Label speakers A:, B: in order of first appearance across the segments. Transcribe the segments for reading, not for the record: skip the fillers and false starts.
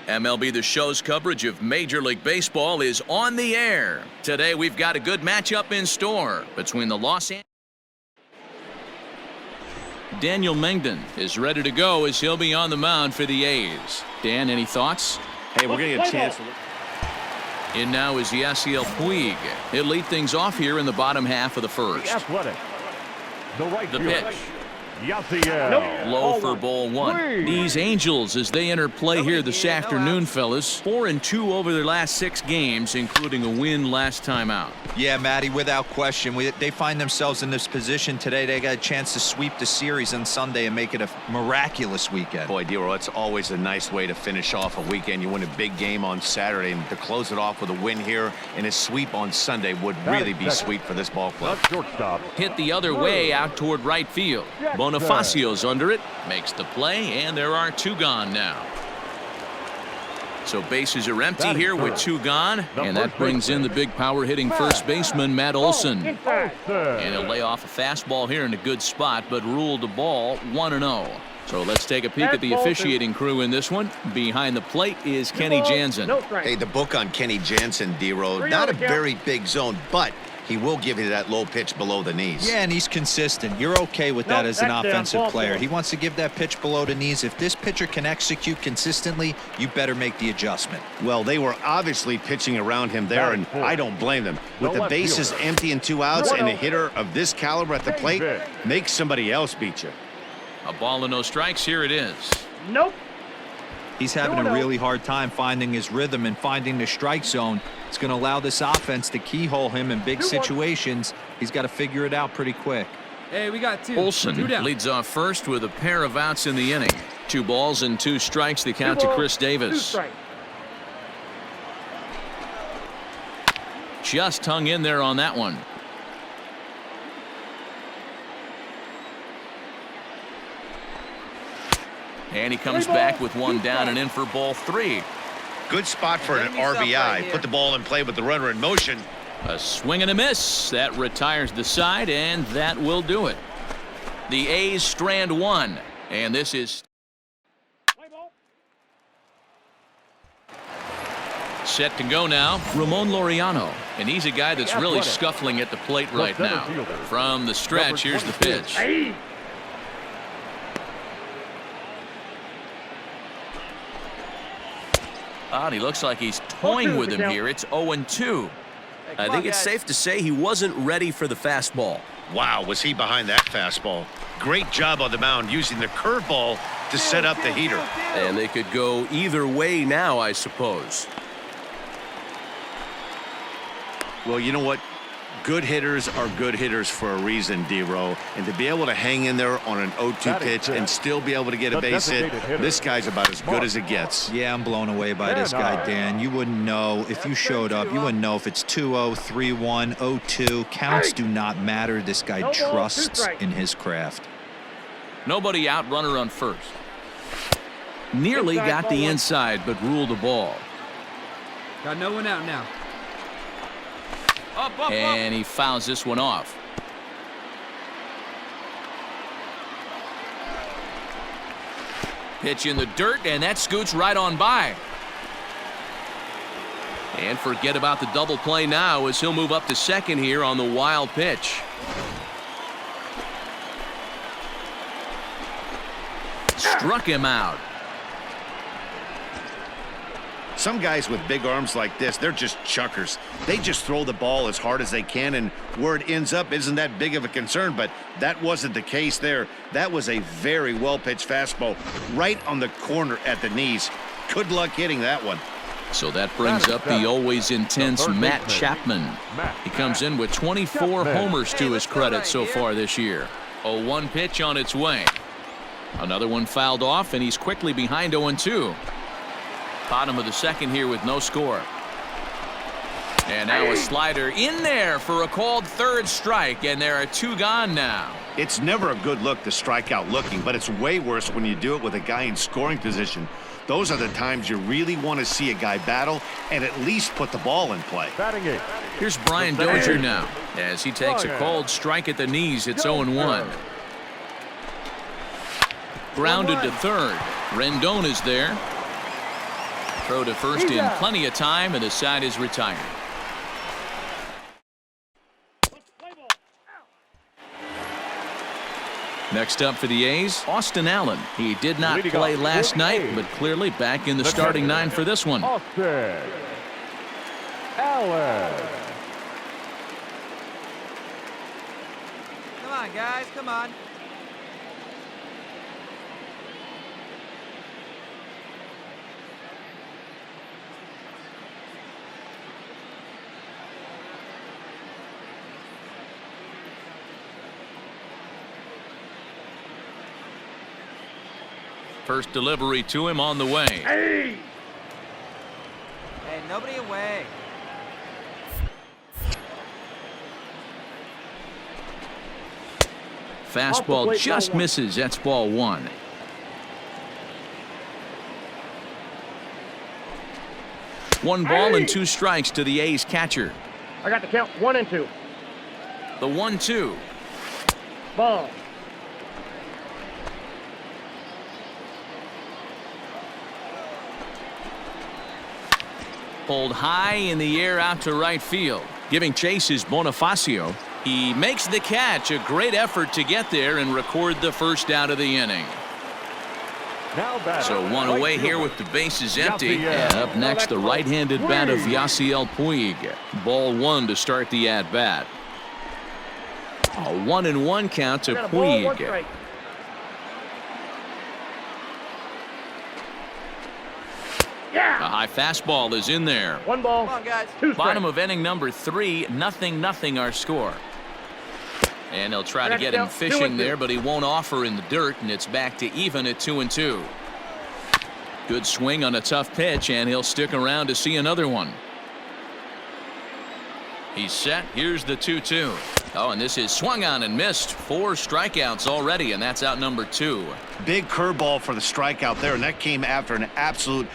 A: MLB The Show's coverage of Major League Baseball is on the air. Today we've got a good matchup in store between the Los Angeles. Daniel Mengden is ready to go as he'll be on the mound for the A's. Dan, any thoughts?
B: Hey, we're going to get a chance.
A: In now is Yasiel Puig. He'll lead things off here in the bottom half of the first. The pitch. Low for ball one. These Angels, as they enter play here this afternoon, fellas, 4-2 over their last 6 games, including a win last time out.
C: Yeah, Matty, without question. They find themselves in this position today. They got a chance to sweep the series on Sunday and make it a miraculous weekend.
B: Boy, Dero, it's always a nice way to finish off a weekend. You win a big game on Saturday, and to close it off with a win here and a sweep on Sunday would really be sweet for this ball club.
A: Hit the other way out toward right field. Bonifacio's under it, makes the play, and there are 2 gone now. So bases are empty here with 2 gone, and that brings in the big power-hitting first baseman, Matt Olson. And he'll lay off a fastball here in a good spot, but ruled the ball 1-0. So let's take a peek at the officiating crew in this one. Behind the plate is Kenny Jansen.
B: Hey, the book on Kenny Jansen, D-Road, not a very big zone, but he will give you that low pitch below the knees.
C: Yeah, and he's consistent. You're okay with that as an offensive player. He wants to give that pitch below the knees. If this pitcher can execute consistently, you better make the adjustment.
B: Well, they were obviously pitching around him there, and I don't blame them. With the bases empty and 2 outs and a hitter of this caliber at the plate, make somebody else beat you.
A: A ball and no strikes. Here it is.
C: He's having a really hard time finding his rhythm and finding the strike zone. It's going to allow this offense to keyhole him in big situations. He's got to figure it out pretty quick.
D: Hey, we got 2.
A: Olson leads off first with a pair of outs in the inning. 2 balls and 2 strikes, the count to Chris Davis. Just hung in there on that one. And he comes back with 1 down and in for ball 3.
B: Good spot for an RBI. Put the ball in play with the runner in motion.
A: A swing and a miss. That retires the side, and that will do it. The A's strand 1, and this is set to go now. Ramon Laureano, and he's a guy that's really scuffling at the plate right now. From the stretch, here's the pitch. He looks like he's toying with him here. It's 0-2.
E: I think it's safe to say he wasn't ready for the fastball.
B: Wow, was he behind that fastball. Great job on the mound using the curveball to set up the heater.
E: And they could go either way now, I suppose.
B: Well, you know what? Good hitters are good hitters for a reason, D-Row. And to be able to hang in there on an 0-2 pitch and still be able to get a base hit, this guy's about as good as it gets.
C: Yeah, I'm blown away by this guy, Dan. You wouldn't know if you showed up. You wouldn't know if it's 2-0, 3-1, 0-2. Counts do not matter. This guy trusts in his craft.
A: Nobody out, runner on first. Nearly got the inside, but ruled the ball.
D: Got no one out now.
A: And he fouls this one off. Pitch in the dirt, and that scoots right on by. And forget about the double play now as he'll move up to second here on the wild pitch. Struck him out.
B: Some guys with big arms like this, they're just chuckers. They just throw the ball as hard as they can, and where it ends up isn't that big of a concern, but that wasn't the case there. That was a very well-pitched fastball right on the corner at the knees. Good luck hitting that one.
A: So that brings up the always intense Matt Chapman. He comes in with 24 homers to his credit so far this year. 0-1 pitch on its way. Another one fouled off, and he's quickly behind 0-2. Bottom of the second here with no score. And now a slider in there for a called 3rd strike, and there are 2 gone now.
B: It's never a good look to strike out looking, but it's way worse when you do it with a guy in scoring position. Those are the times you really want to see a guy battle and at least put the ball in play.
A: Here's Brian Dozier now as he takes a called strike at the knees. It's 0-1. Grounded to third. Rendon is there. Throw to first in plenty of time, and the side is retired. Next up for the A's, Austin Allen. He did not play last night, but clearly back in the starting nine for this one.
F: Austin Allen.
D: Come on, guys. Come on.
A: First delivery to him on the way.
D: Hey, nobody away.
A: Fastball just misses. That's ball one. One ball and two strikes to the A's catcher.
F: I got the count 1 and 2.
A: The 1-2.
F: Ball.
A: Pulled high in the air out to right field. Giving chase is Bonifacio. He makes the catch. A great effort to get there and record the first out of the inning. So one away here with the bases empty. And up next, the right-handed bat of Yasiel Puig. Ball one to start the at-bat. A 1-1 count to Puig. A high fastball is in there.
F: 1 ball.
D: Come on, guys.
F: 2 strikes.
A: Bottom of inning number 3, 0-0 our score. And he'll try to get him fishing there, but he won't offer in the dirt, and it's back to even at 2-2. Good swing on a tough pitch, and he'll stick around to see another one. He's set. Here's the 2-2. Oh, and this is swung on and missed. 4 strikeouts already, and that's out number 2.
B: Big curveball for the strikeout there, and that came after an absolute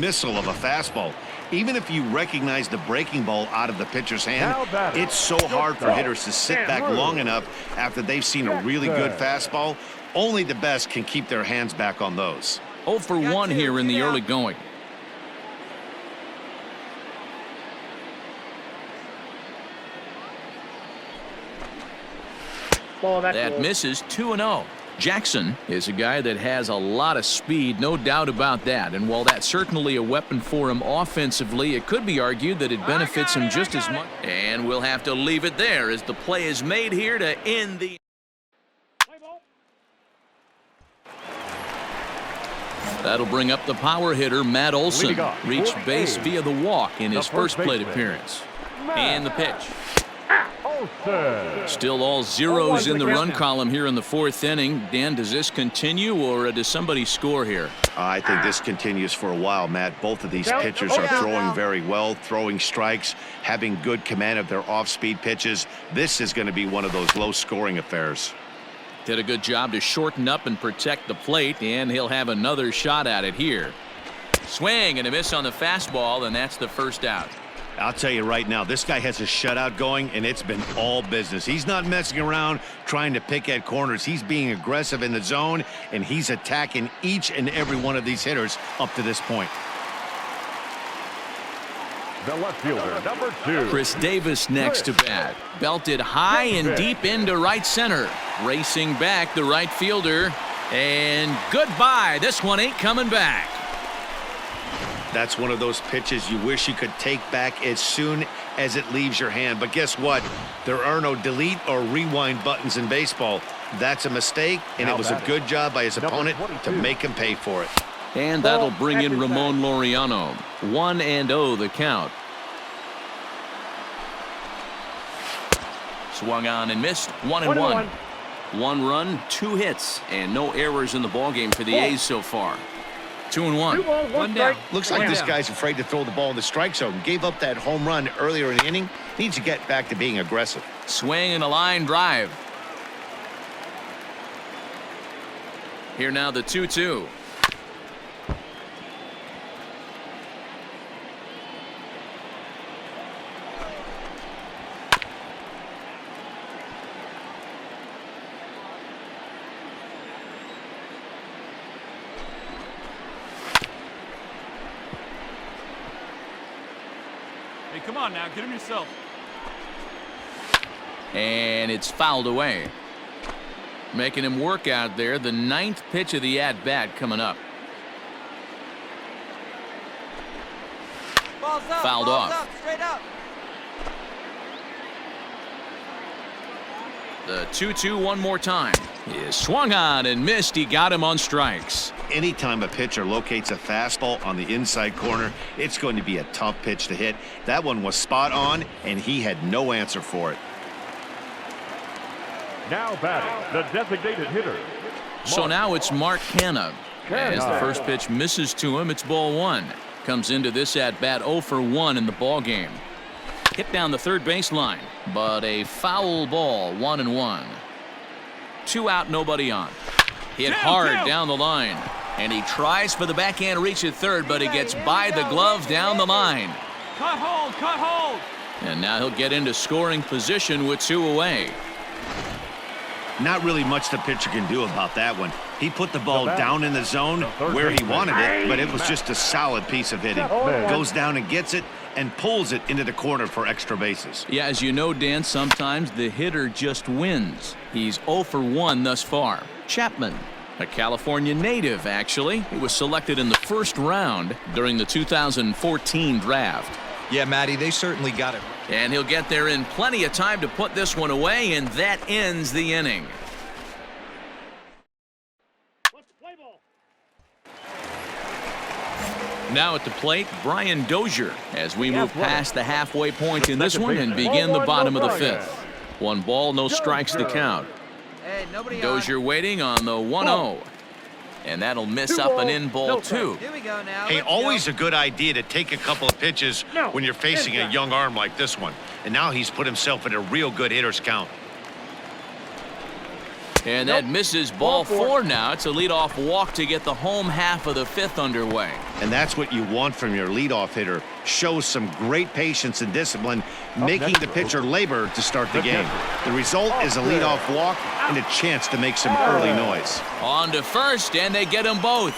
B: missile of a fastball. Even if you recognize the breaking ball out of the pitcher's hand, it's so hard for hitters to sit back long enough after they've seen a really good fastball. Only the best can keep their hands back on those.
A: 0 for 1 here in the early going.
F: Ball,
A: That misses. 2-0. Jackson is a guy that has a lot of speed, no doubt about that. And while that's certainly a weapon for him offensively, it could be argued that it benefits him just as much. And we'll have to leave it there as the play is made here to end the. That'll bring up the power hitter, Matt Olson. Reached base via the walk in his first plate appearance. And the pitch. Still all zeros in the run column here in the 4th inning. Dan, does this continue, or does somebody score here?
B: I think this continues for a while, Matt. Both of these pitchers are throwing very well, throwing strikes, having good command of their off-speed pitches. This is going to be one of those low-scoring affairs.
A: Did a good job to shorten up and protect the plate, and he'll have another shot at it here. Swing and a miss on the fastball, and that's the first out.
B: I'll tell you right now, this guy has a shutout going, and it's been all business. He's not messing around trying to pick at corners. He's being aggressive in the zone, and he's attacking each and every one of these hitters up to this point.
F: The left fielder, number 2.
A: Chris Davis next to bat. Belted high and deep into right center. Racing back the right fielder. And goodbye. This one ain't coming back.
B: That's one of those pitches you wish you could take back as soon as it leaves your hand. But guess what? There are no delete or rewind buttons in baseball. That's a mistake, and it was a good job by his opponent to make him pay for it.
A: And that'll bring in Ramon Laureano. 1-0 the count. Swung on and missed. 1-1. 1 run, 2 hits, and no errors in the ballgame for the A's so far. 2-1.
D: 1 down.
B: Looks like this guy's afraid to throw the ball in the strike zone. Gave up that home run earlier in the inning. Needs to get back to being aggressive.
A: Swing and a line drive. Here now the 2-2.
G: come on now, get him yourself.
A: And it's fouled away. Making him work out there. The 9th pitch of the at-bat coming up.
D: Balls up,
A: Fouled
D: balls
A: off.
D: up, straight up.
A: The 2-2 one more time. He swung on and missed. He got him on strikes.
B: Anytime a pitcher locates a fastball on the inside corner, it's going to be a tough pitch to hit. That one was spot on, and he had no answer for it.
F: Now batting, the designated hitter.
A: So now it's Mark Canha. As the first pitch misses to him, it's ball 1. Comes into this at-bat 0 for 1 in the ball game. Hit down the third baseline, but a foul ball, 1-1. 2 out, nobody on. Hit hard down the line, and he tries for the backhand reach at third, but he gets by the glove down the line.
G: Cut hold, cut hold.
A: And now he'll get into scoring position with 2 away.
B: Not really much the pitcher can do about that one. He put the ball down in the zone where he wanted it, but it was just a solid piece of hitting. Goes down and gets it and pulls it into the corner for extra bases.
A: Yeah, as you know, Dan, sometimes the hitter just wins. He's 0 for 1 thus far. Chapman, a California native, actually. He was selected in the first round during the 2014 draft.
C: Yeah, Matty, they certainly got it.
A: And he'll get there in plenty of time to put this one away, and that ends the inning. Now at the plate, Brian Dozier, as we move past the halfway point in this one and begin the bottom of the 5th. 1 ball, no strikes to count.
D: Hey, nobody
A: Dozier waiting on the 1-0. And that'll miss up an in ball 2.
D: Here we go now.
B: Hey,
D: Let's
B: always
D: go.
B: a good idea to take a couple of pitches when you're facing a young arm like this one. And now he's put himself in a real good hitter's count.
A: And that misses ball 4 now. It's a leadoff walk to get the home half of the 5th underway.
B: And that's what you want from your leadoff hitter. Shows some great patience and discipline, making the pitcher labor to start the game. The result is a leadoff walk and a chance to make some early noise.
A: On to first, and they get them both.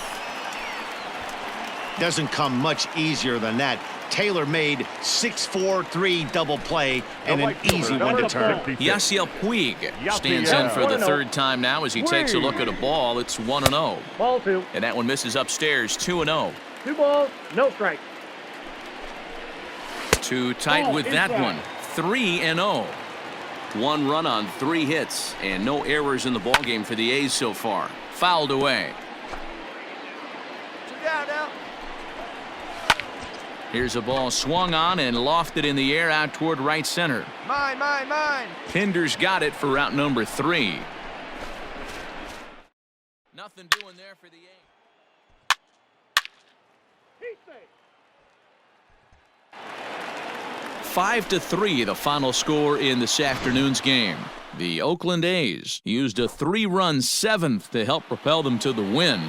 B: Doesn't come much easier than that. Tailor-made 6-4-3 double play and an easy one to turn.
A: Yasiel Puig stands in for the 3rd time now as he takes a look at a ball. It's 1-0.
F: Ball 2.
A: And that one misses upstairs, 2-0.
F: 2 balls, no strike.
A: Too tight with that one. 3-0. 1 run on 3 hits and no errors in the ballgame for the A's so far. Fouled away.
D: 2 down now.
A: Here's a ball swung on and lofted in the air out toward right center.
D: Mine, mine, mine.
A: Pinder's got it for route number 3. Nothing doing there for the A's. 5-3 the final score in this afternoon's game. The Oakland A's used a 3-run 7th to help propel them to the win.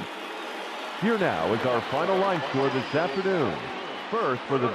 F: Here now is our final line score this afternoon. First for the